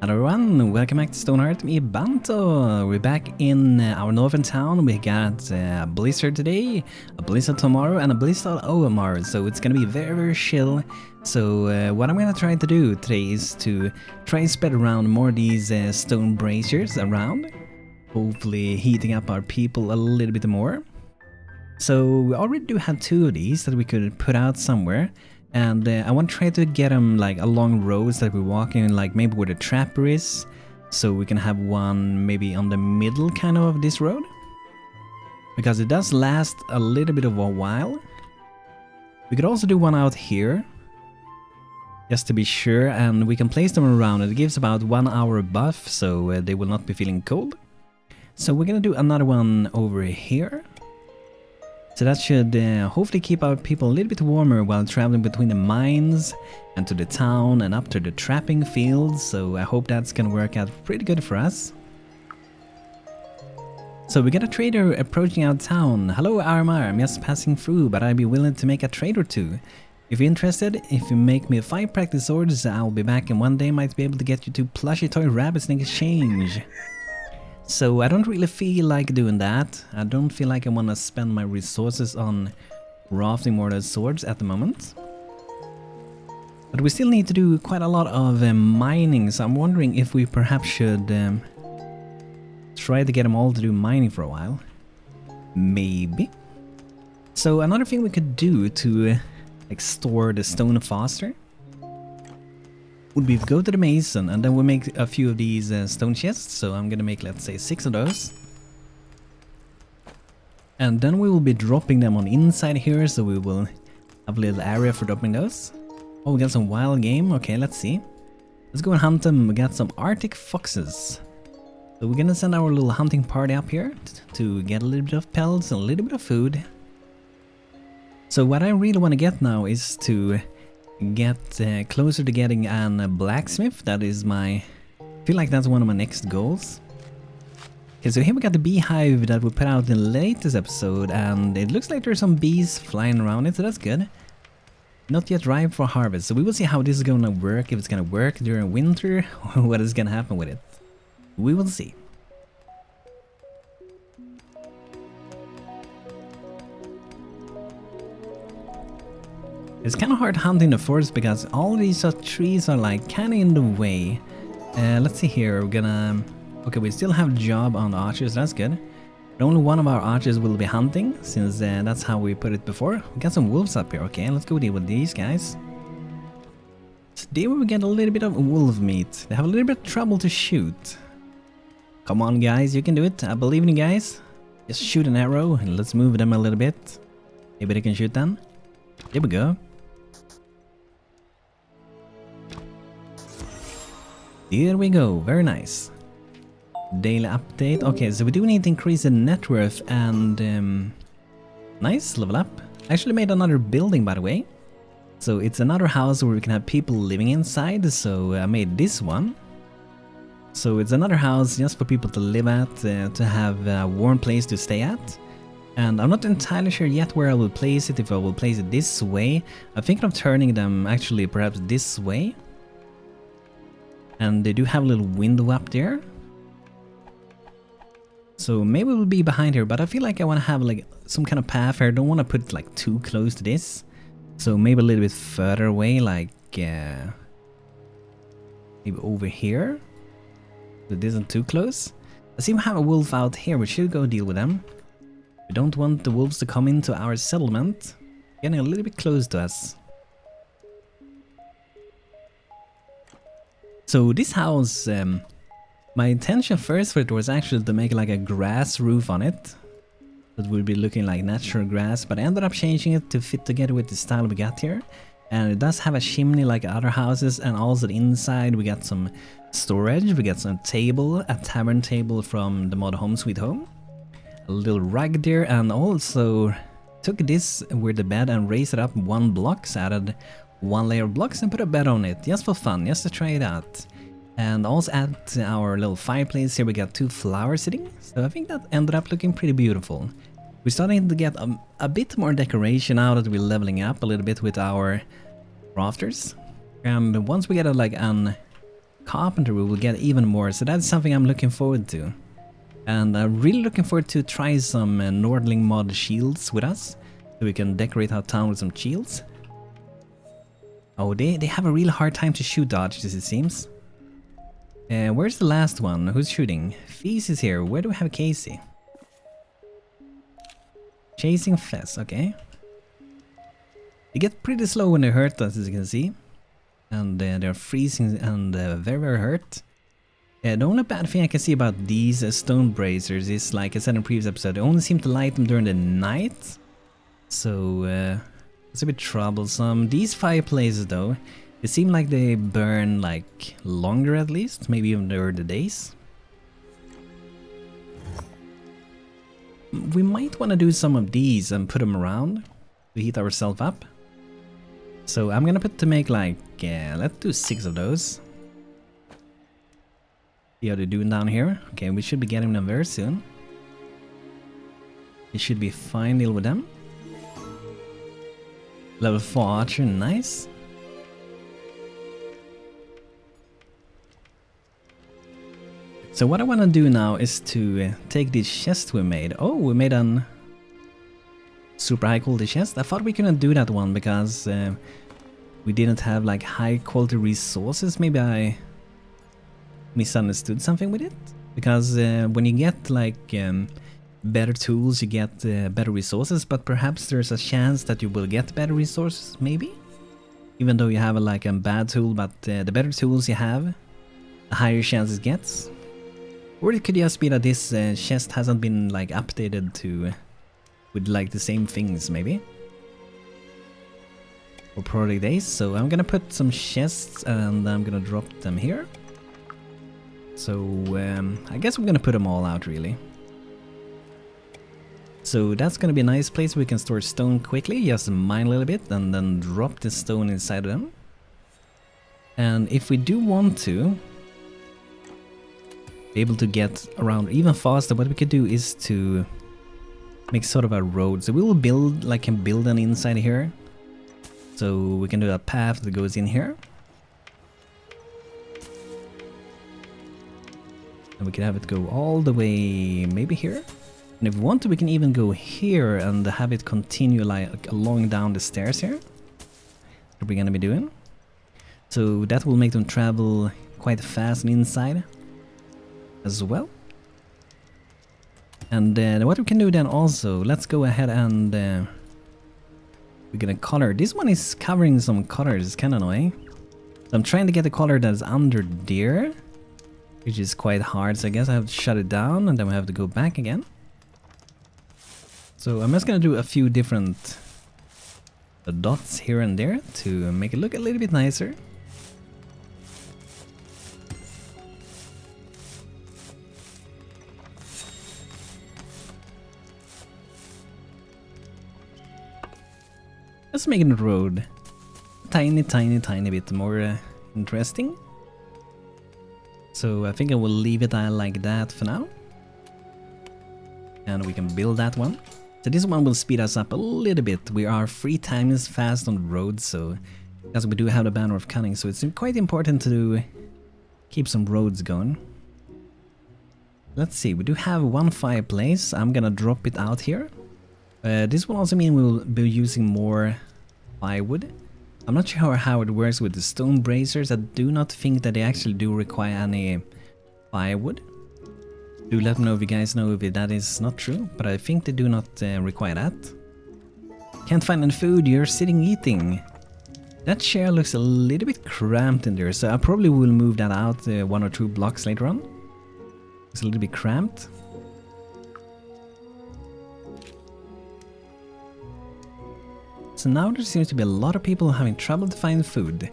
Hello everyone, welcome back to Stonehearth, me BANTO. We're back in our northern town. We got a blizzard today, a blizzard tomorrow, and a blizzard tomorrow. So it's gonna be very chill. So what I'm gonna try to do today is to try and spread around more of these stone braziers around. Hopefully heating up our people a little bit more. So we already do have two of these that we could put out somewhere. And I want to try to get them like along roads that we're walking, like maybe where the trapper is. So we can have one maybe on the middle kind of this road. Because it does last a little bit of a while. We could also do one out here. Just to be sure, and we can place them around. It gives about 1 hour buff, so they will not be feeling cold. So we're gonna do another one over here. So that should hopefully keep our people a little bit warmer while traveling between the mines and to the town and up to the trapping fields. So I hope that's gonna work out pretty good for us. So we got a trader approaching our town. Hello Armar, I'm just passing through, but I'd be willing to make a trade or two. If you're interested, if you make me 5 practice swords, I'll be back and one day might be able to get you 2 plushy toy rabbits in exchange. So I don't really feel like doing that. I don't feel like I want to spend my resources on crafting more of those swords at the moment. But we still need to do quite a lot of mining, so I'm wondering if we perhaps should try to get them all to do mining for a while. Maybe. So another thing we could do to store the stone faster would be to go to the mason and then we'll make a few of these stone chests. So I'm gonna make, let's say, 6 of those. And then we will be dropping them on inside here, so we will have a little area for dropping those. Oh, we got some wild game. Okay, let's see. Let's go and hunt them. We got some Arctic foxes. So we're gonna send our little hunting party up here to get a little bit of pelts and a little bit of food. So what I really want to get now is to get closer to getting a blacksmith. That is I feel like that's one of my next goals. Okay, so here we got the beehive that we put out in the latest episode, and it looks like there's some bees flying around it, so that's good. Not yet ripe for harvest, so we will see how this is gonna work, if it's gonna work during winter, or what is gonna happen with it. We will see. It's kind of hard hunting the forest because all these trees are like kind of in the way. Let's see here, we're gonna... Okay, we still have job on the archers, that's good. But only one of our archers will be hunting, since that's how we put it before. We got some wolves up here, okay, let's go deal with these guys. Today we will get a little bit of wolf meat. They have a little bit of trouble to shoot. Come on guys, you can do it, I believe in you guys. Just shoot an arrow and let's move them a little bit. Maybe they can shoot then. There we go. Here we go, very nice. Daily update. Okay, so we do need to increase the net worth and nice, level up. I actually made another building, by the way. So it's another house where we can have people living inside, so I made this one. So it's another house just for people to live at, to have a warm place to stay at. And I'm not entirely sure yet where I will place it, if I will place it this way. I'm thinking of turning them actually perhaps this way. And they do have a little window up there. So maybe it will be behind here, but I feel like I want to have like some kind of path here. I don't want to put it like too close to this. So maybe a little bit further away, like maybe over here. So this isn't too close. I see we have a wolf out here, we should go deal with them. We don't want the wolves to come into our settlement. Getting a little bit close to us. So this house, my intention first for it was actually to make like a grass roof on it. That would be looking like natural grass, but I ended up changing it to fit together with the style we got here. And it does have a chimney like other houses, and also inside we got some storage, we got some table, a tavern table from the mod Home Sweet Home. A little rug there, and also took this with the bed and raised it up 1 block, so added 1 layer of blocks and put a bed on it, just for fun, just to try it out. And also at our little fireplace here we got 2 flowers sitting, so I think that ended up looking pretty beautiful. We're starting to get a bit more decoration now that we're leveling up a little bit with our rafters. And once we get like an carpenter we will get even more, so that's something I'm looking forward to. And I'm really looking forward to try some Nordling mod shields with us, so we can decorate our town with some shields. Oh, they have a real hard time to shoot dodges, it seems. Where's the last one? Who's shooting? Feast is here. Where do we have Casey? Chasing Fess, okay. They get pretty slow when they hurt us, as you can see. And they're freezing and very, very hurt. The only bad thing I can see about these stone bracers is, like I said in the previous episode, they only seem to light them during the night. So it's a bit troublesome. These fireplaces though, they seem like they burn like longer at least, maybe even during the days. We might want to do some of these and put them around to heat ourselves up. So I'm gonna put to make like, let's do 6 of those. See how they're doing down here. Okay, we should be getting them very soon. It should be fine deal with them. Level 4 archer, nice. So what I want to do now is to take this chest we made. Oh, we made an super high quality chest. I thought we couldn't do that one because we didn't have like high quality resources. Maybe I misunderstood something with it. Because when you get like better tools, you get better resources. But perhaps there's a chance that you will get better resources, maybe? Even though you have like a bad tool, but the better tools you have, the higher chance it gets. Or it could just be that this chest hasn't been like updated to with like the same things, maybe. For product days, so I'm gonna put some chests and I'm gonna drop them here. So I guess I'm gonna put them all out really. So that's gonna be a nice place where we can store stone quickly, just mine a little bit and then drop the stone inside of them. And if we do want to be able to get around even faster, what we could do is to make sort of a road. So we will build, like can build an inside here. So we can do a path that goes in here. And we can have it go all the way maybe here. And if we want to, we can even go here and have it continue like along down the stairs here. That we're gonna be doing. So that will make them travel quite fast and inside as well. And what we can do then also, let's go ahead and we're gonna color. This one is covering some colors, it's kind of annoying. So I'm trying to get the color that's under there, which is quite hard, so I guess I have to shut it down and then we have to go back again. So I'm just gonna do a few different dots here and there to make it look a little bit nicer. Let's make the road tiny bit more interesting. So I think I will leave it like that for now. And we can build that one. So this one will speed us up a little bit. We are 3 times fast on the road, so because we do have the Banner of Cunning, so it's quite important to keep some roads going. Let's see, we do have one fireplace. I'm gonna drop it out here. This will also mean we'll be using more firewood. I'm not sure how it works with the stone bracers. I do not think that they actually do require any firewood. Do let me know if you guys know if that is not true, but I think they do not require that. Can't find any food, you're sitting eating. That chair looks a little bit cramped in there, so I probably will move that out 1 or 2 blocks later on. It's a little bit cramped. So now there seems to be a lot of people having trouble to find food.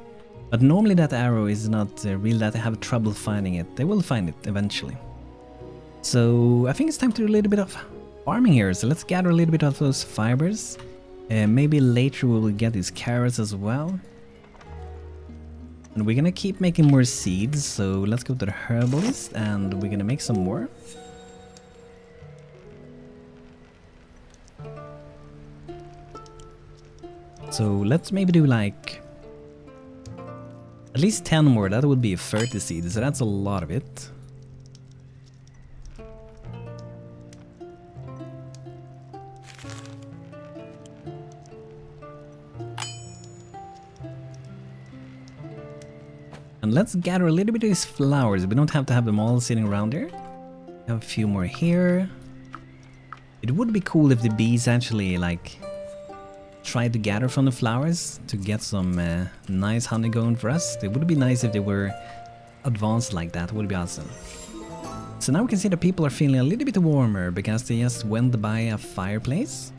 But normally that arrow is not real that they have trouble finding it. They will find it eventually. So I think it's time to do a little bit of farming here. So let's gather a little bit of those fibers. Maybe later we will get these carrots as well. And we're gonna keep making more seeds. So let's go to the Herbalist and we're gonna make some more. So let's maybe do like At least 10 more, that would be 30 seeds, so that's a lot of it. And let's gather a little bit of these flowers. We don't have to have them all sitting around there. Have a few more here. It would be cool if the bees actually like try to gather from the flowers to get some nice honey going for us. It would be nice if they were advanced like that. It would be awesome. So now we can see that people are feeling a little bit warmer because they just went by a fireplace.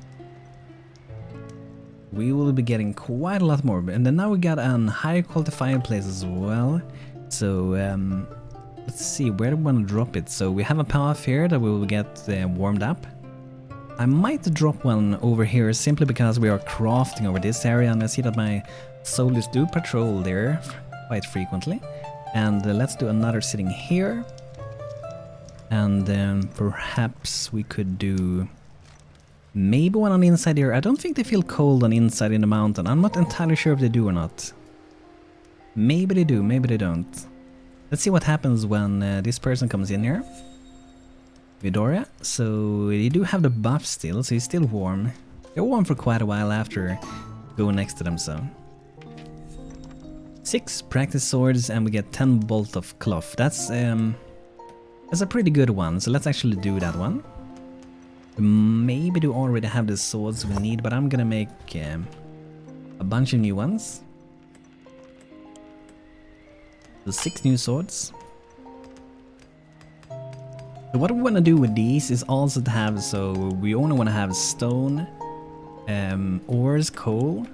We will be getting quite a lot more, and then now we got a higher quality fireplace as well. So let's see, where do we want to drop it? So we have a path here that we will get warmed up. I might drop one over here simply because we are crafting over this area, and I see that my soldiers do patrol there quite frequently. And let's do another sitting here. And then perhaps we could do maybe one on the inside here. I don't think they feel cold on the inside in the mountain. I'm not entirely sure if they do or not. Maybe they do, maybe they don't. Let's see what happens when this person comes in here. Vidoria. So they do have the buff still, so he's still warm. They're warm for quite a while after going next to them, so. 6 practice swords and we get 10 bolt of cloth. That's a pretty good one, so let's actually do that one. Maybe do already have the swords we need, but I'm gonna make a bunch of new ones. So 6 new swords. So what we want to do with these is also to have, so we only want to have stone, ores, coal.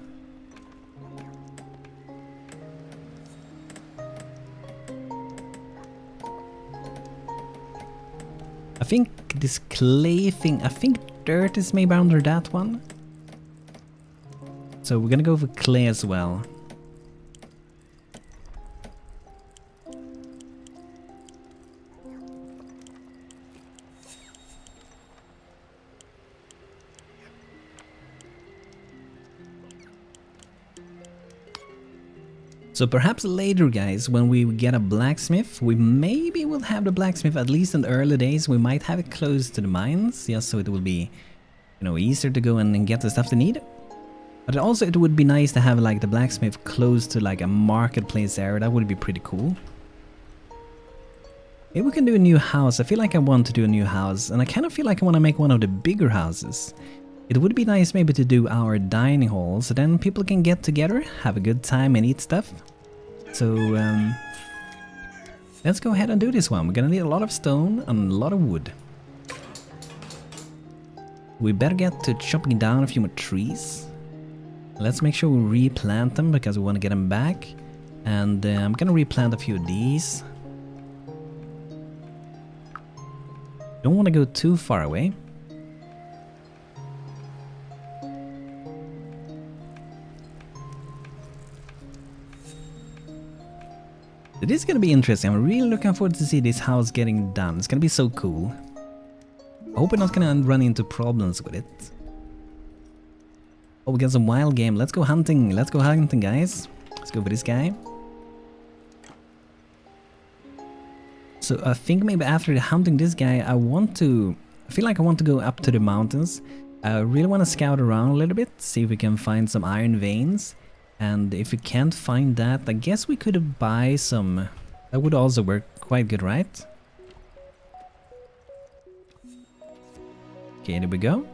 I think this clay thing, I think dirt is maybe under that one. So we're gonna go for clay as well. So perhaps later, guys, when we get a blacksmith, we maybe will have the blacksmith, at least in the early days. We might have it close to the mines, just so it will be, you know, easier to go and get the stuff they need. But also it would be nice to have like the blacksmith close to like a marketplace area. That would be pretty cool. Maybe we can do a new house. I feel like I want to do a new house, and I kind of feel like I want to make one of the bigger houses. It would be nice maybe to do our dining hall, so then people can get together, have a good time and eat stuff. So let's go ahead and do this one. We're gonna need a lot of stone and a lot of wood. We better get to chopping down a few more trees. Let's make sure we replant them because we want to get them back. And I'm gonna replant a few of these. Don't want to go too far away. It is gonna be interesting. I'm really looking forward to see this house getting done. It's gonna be so cool. I hope we're not gonna run into problems with it. Oh, we got some wild game. Let's go hunting. Let's go hunting, guys. Let's go for this guy. So I think maybe after hunting this guy, I feel like I want to go up to the mountains. I really want to scout around a little bit, see if we can find some iron veins. And if we can't find that, I guess we could buy some. That would also work quite good, right? Okay, there we go.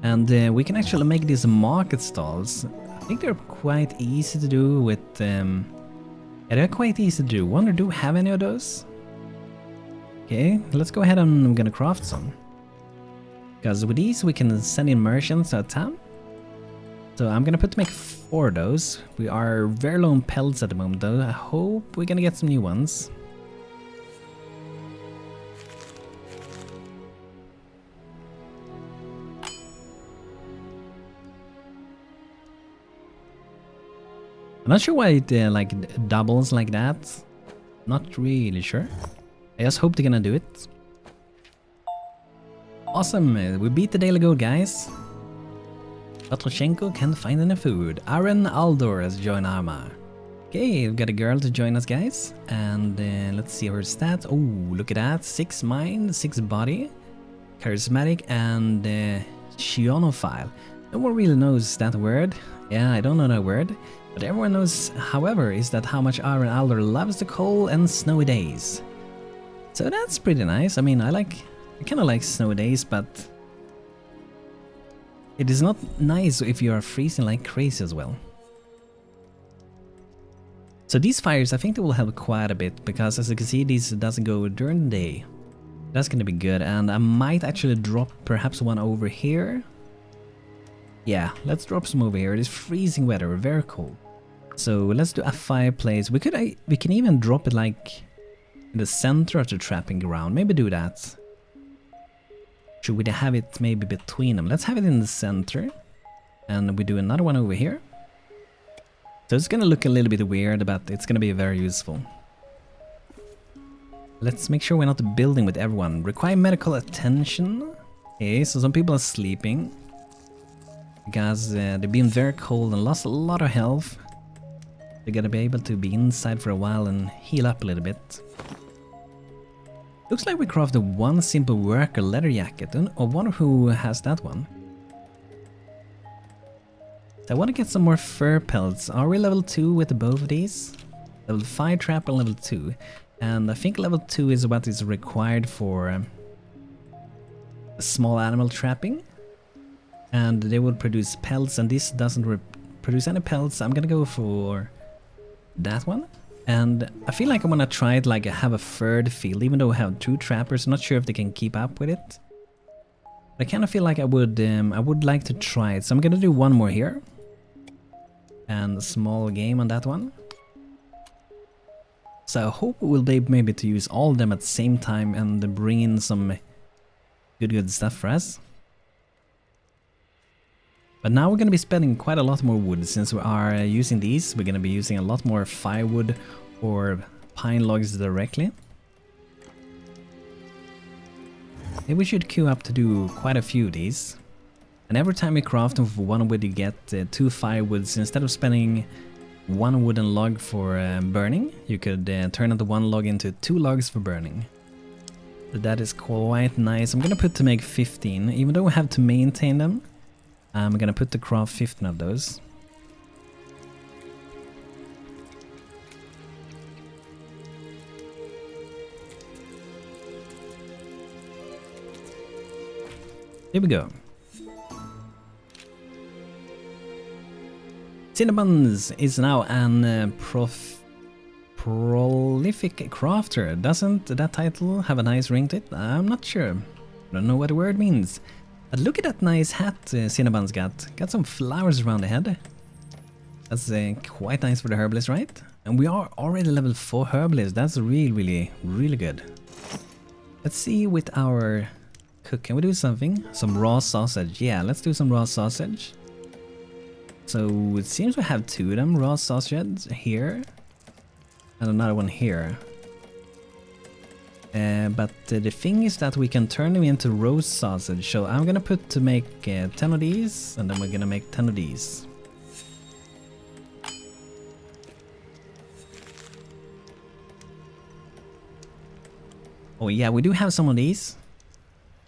And we can actually make these market stalls. I think they're quite easy to do with... yeah, they're quite easy to do. Wonder, do we have any of those? Okay, let's go ahead and I'm gonna craft some. Because with these we can send in merchants out of town. So I'm gonna make 4 of those. We are very low on pelts at the moment though. I hope we're gonna get some new ones. I'm not sure why it like doubles like that. Not really sure. I just hope they're gonna do it. Awesome, we beat the daily goal, guys. Patroshenko can't find any food. Aaron Aldor has joined Arma. Okay, we've got a girl to join us, guys. And let's see her stats. Oh, look at that. 6 mind, 6 body. Charismatic and Shionophile. No one really knows that word. Yeah, I don't know that word. But everyone knows, however, is that how much Aaron Aldor loves the cold and snowy days. So that's pretty nice. I mean, I kind of like snowy days, but it is not nice if you are freezing like crazy as well. So these fires, I think they will help quite a bit, because as you can see, these doesn't go during the day. That's gonna be good, and I might actually drop perhaps one over here. Yeah, let's drop some over here. It is freezing weather, very cold. So let's do a fireplace. We can even drop it like in the center of the trapping ground. Maybe do that. Should we have it maybe between them? Let's have it in the center. And we do another one over here. So it's gonna look a little bit weird, but it's gonna be very useful. Let's make sure we're not building with everyone. Require medical attention. Okay, so some people are sleeping. Because they've been very cold and lost a lot of health. They gotta be able to be inside for a while and heal up a little bit. Looks like we crafted one simple worker leather jacket. I wonder who has that one. So I want to get some more fur pelts. Are we level 2 with both of these? Level 5 trap and level 2. And I think level 2 is what is required for a small animal trapping. And they will produce pelts, and this doesn't produce any pelts. I'm gonna go for that one. And I feel like I'm gonna try it like I have a third field, even though I have 2 trappers. I'm not sure if they can keep up with it. But I kind of feel like I would like to try it. So I'm gonna do one more here. And a small game on that one. So I hope we'll be maybe to use all of them at the same time and bring in some good stuff for us. But now we're going to be spending quite a lot more wood since we are using these. We're going to be using a lot more firewood or pine logs directly. Maybe we should queue up to do quite a few of these. And every time we craft them for 1 wood, you get 2 firewoods. Instead of spending 1 wooden log for burning, you could turn the 1 log into 2 logs for burning. So that is quite nice. I'm going to put to make 15, even though we have to maintain them. I'm gonna put to craft 15 of those. Here we go. Cinnabons is now an prolific crafter. Doesn't that title have a nice ring to it? I'm not sure. I don't know what the word means. But look at that nice hat Cinnabon's got. Got some flowers around the head. That's quite nice for the Herbalist, right? And we are already level 4 Herbalist. That's really good. Let's see with our cook. Can we do something? Some raw sausage. Yeah, let's do some raw sausage. So it seems we have 2 of them. Raw sausage here. And another one here. But the thing is that we can turn them into roast sausage. So I'm gonna put to make 10 of these, and then we're gonna make 10 of these. Oh yeah, we do have some of these.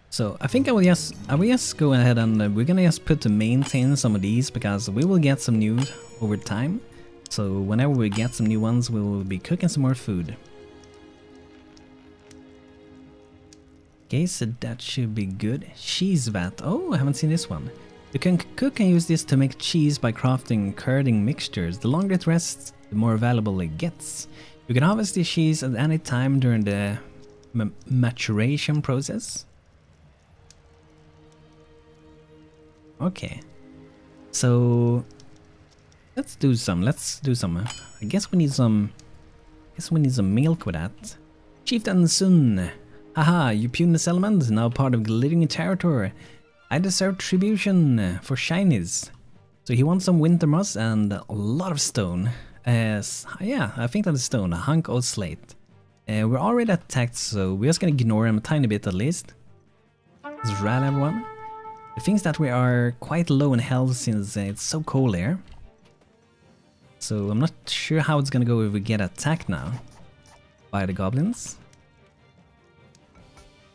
So I think I will just go ahead and we're gonna just put to maintain some of these, because we will get some new over time. So whenever we get some new ones, we will be cooking some more food. Okay, so that should be good. Cheese vat. Oh, I haven't seen this one. You can cook and use this to make cheese by crafting curding mixtures. The longer it rests, the more valuable it gets. You can harvest the cheese at any time during the maturation process. Okay. So let's do some. I guess we need some milk with that. Chieftain Sun. Haha, you puny element, now part of glittering territory. I deserve tribution for shinies. So he wants some winter moss and a lot of stone. Yeah, I think that's stone, a hunk of slate. We're already attacked, so we're just gonna ignore him a tiny bit at least. Let's rally everyone. It thinks that we are quite low in health since it's so cold here. So I'm not sure how it's gonna go if we get attacked now by the goblins.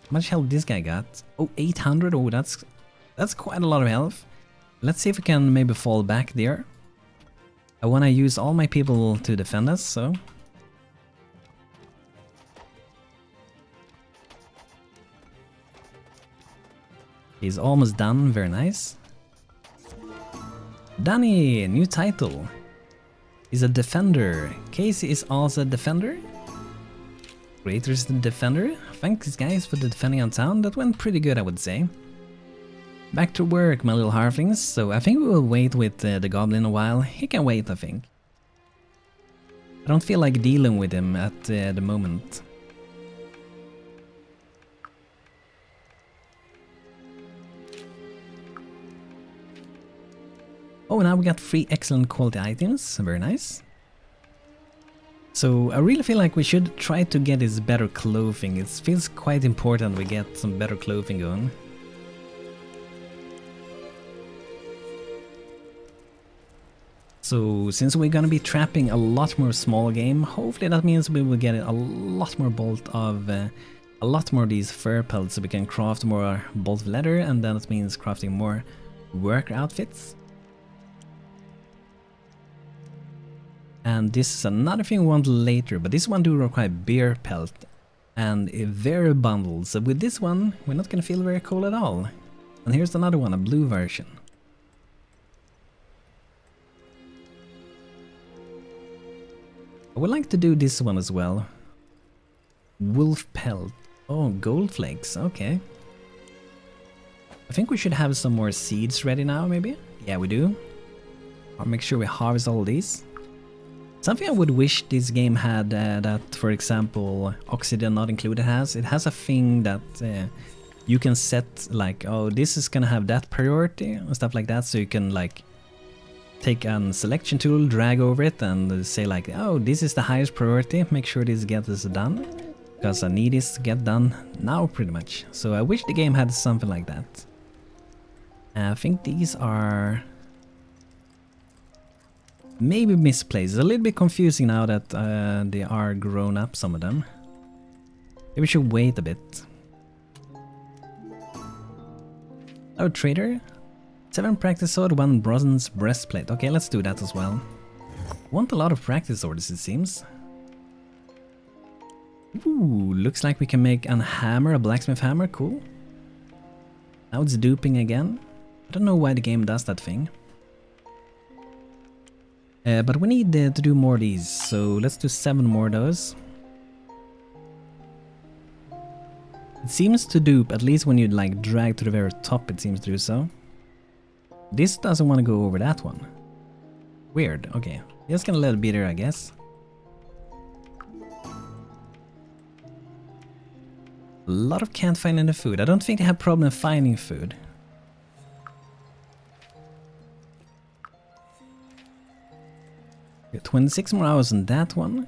How much health this guy got? Oh, 800. Oh, that's quite a lot of health. Let's see if we can maybe fall back there. I want to use all my people to defend us, so... He's almost done, very nice. Danny, new title. He's a defender. Casey is also a defender. Creator is the defender. Thanks guys for the defending on town. That went pretty good, I would say. Back to work, my little halflings. So I think we will wait with the goblin a while. He can wait, I think. I don't feel like dealing with him at the moment. Oh, now we got 3 excellent quality items. Very nice. So I really feel like we should try to get his better clothing. It feels quite important we get some better clothing going. So since we're gonna be trapping a lot more small game, hopefully that means we will get a lot more bolt of a lot more of these fur pelts, so we can craft more bolt of leather, and then it means crafting more worker outfits. And this is another thing we want later, but this one do require bear pelt and a very bundle. So with this one, we're not gonna feel very cold at all. And here's another one, a blue version. I would like to do this one as well. Wolf pelt. Oh, gold flakes, okay. I think we should have some more seeds ready now, maybe? Yeah, we do. I'll make sure we harvest all these. Something I would wish this game had that, for example, Oxygen Not Included has. It has a thing that you can set like, oh, this is gonna have that priority and stuff like that, so you can like take a selection tool, drag over it and say like, oh, this is the highest priority, make sure this gets done, because I need this to get done now pretty much. So I wish the game had something like that. I think these are... maybe misplaced. It's a little bit confusing now that they are grown up, some of them. Maybe we should wait a bit. Oh, trader. 7 practice sword, 1 bronze breastplate. Okay, let's do that as well. Want a lot of practice swords, it seems. Ooh, looks like we can make a hammer, a blacksmith hammer. Cool. Now it's duping again. I don't know why the game does that thing. But we need to do more of these, so let's do 7 more of those. It seems to dupe, at least when you like drag to the very top, it seems to do so. This doesn't want to go over that one. Weird, okay. Just gonna let it be there, I guess. A lot of can't find any food. I don't think they have problem finding food. Got 26 more hours on that one.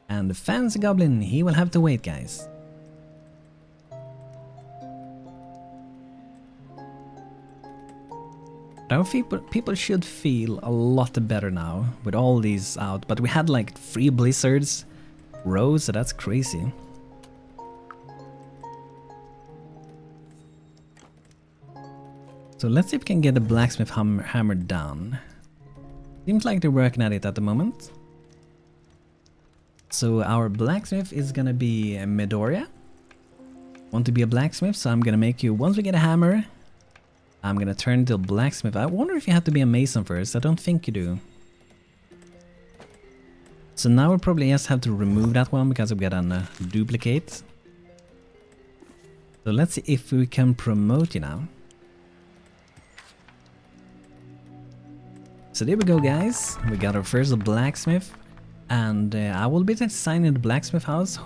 And the fancy goblin, he will have to wait, guys. I think people should feel a lot better now with all these out, but we had like 3 blizzards row, so that's crazy. So let's see if we can get the blacksmith hammer down. Seems like they're working at it at the moment. So our blacksmith is gonna be Midoriya. Want to be a blacksmith, so I'm gonna make you, once we get a hammer, I'm gonna turn into a blacksmith. I wonder if you have to be a mason first. I don't think you do. So now we'll probably just have to remove that one because we got a duplicate. So let's see if we can promote you now. So there we go, guys. We got our first blacksmith. And I will be designing the blacksmith house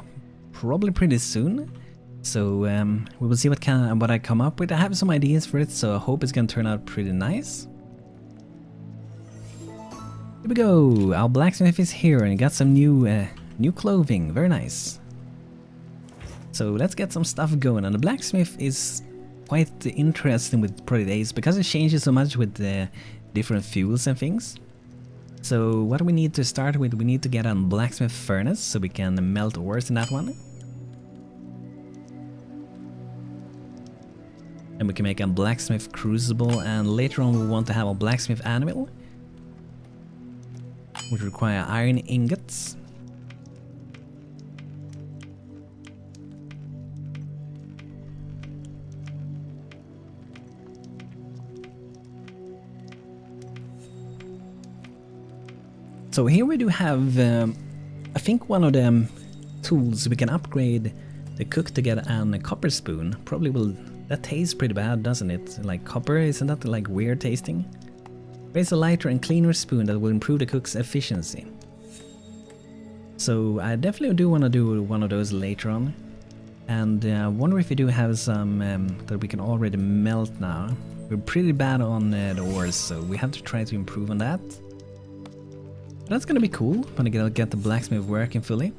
probably pretty soon. So we will see what I come up with. I have some ideas for it, so I hope it's gonna turn out pretty nice. Here we go. Our blacksmith is here and got some new clothing. Very nice. So let's get some stuff going. And the blacksmith is quite interesting with Project Ace because it changes so much with the different fuels and things. So what we need to start with, we need to get a blacksmith furnace so we can melt ores in that one. And we can make a blacksmith crucible, and later on we want to have a blacksmith anvil, which require iron ingots. So here we do have, I think one of the tools we can upgrade the cook to get a copper spoon. Probably will, that tastes pretty bad, doesn't it? Like copper, isn't that like weird tasting? Raise a lighter and cleaner spoon that will improve the cook's efficiency. So I definitely do want to do one of those later on. And I wonder if we do have some that we can already melt now. We're pretty bad on the ores, so we have to try to improve on that. But that's gonna be cool when I get the blacksmith working fully.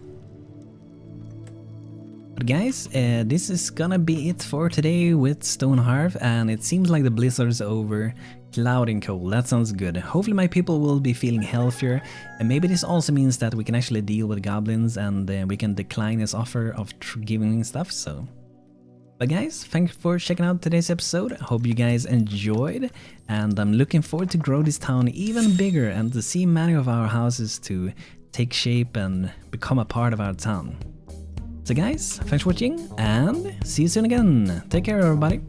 But guys, this is gonna be it for today with Stonehearth, and it seems like the blizzard is over. Cloud and cold, that sounds good. Hopefully my people will be feeling healthier, and maybe this also means that we can actually deal with goblins and we can decline his offer of giving stuff, so... But guys, thanks for checking out today's episode. I hope you guys enjoyed, and I'm looking forward to grow this town even bigger and to see many of our houses to take shape and become a part of our town. So guys, thanks for watching, and see you soon again. Take care everybody.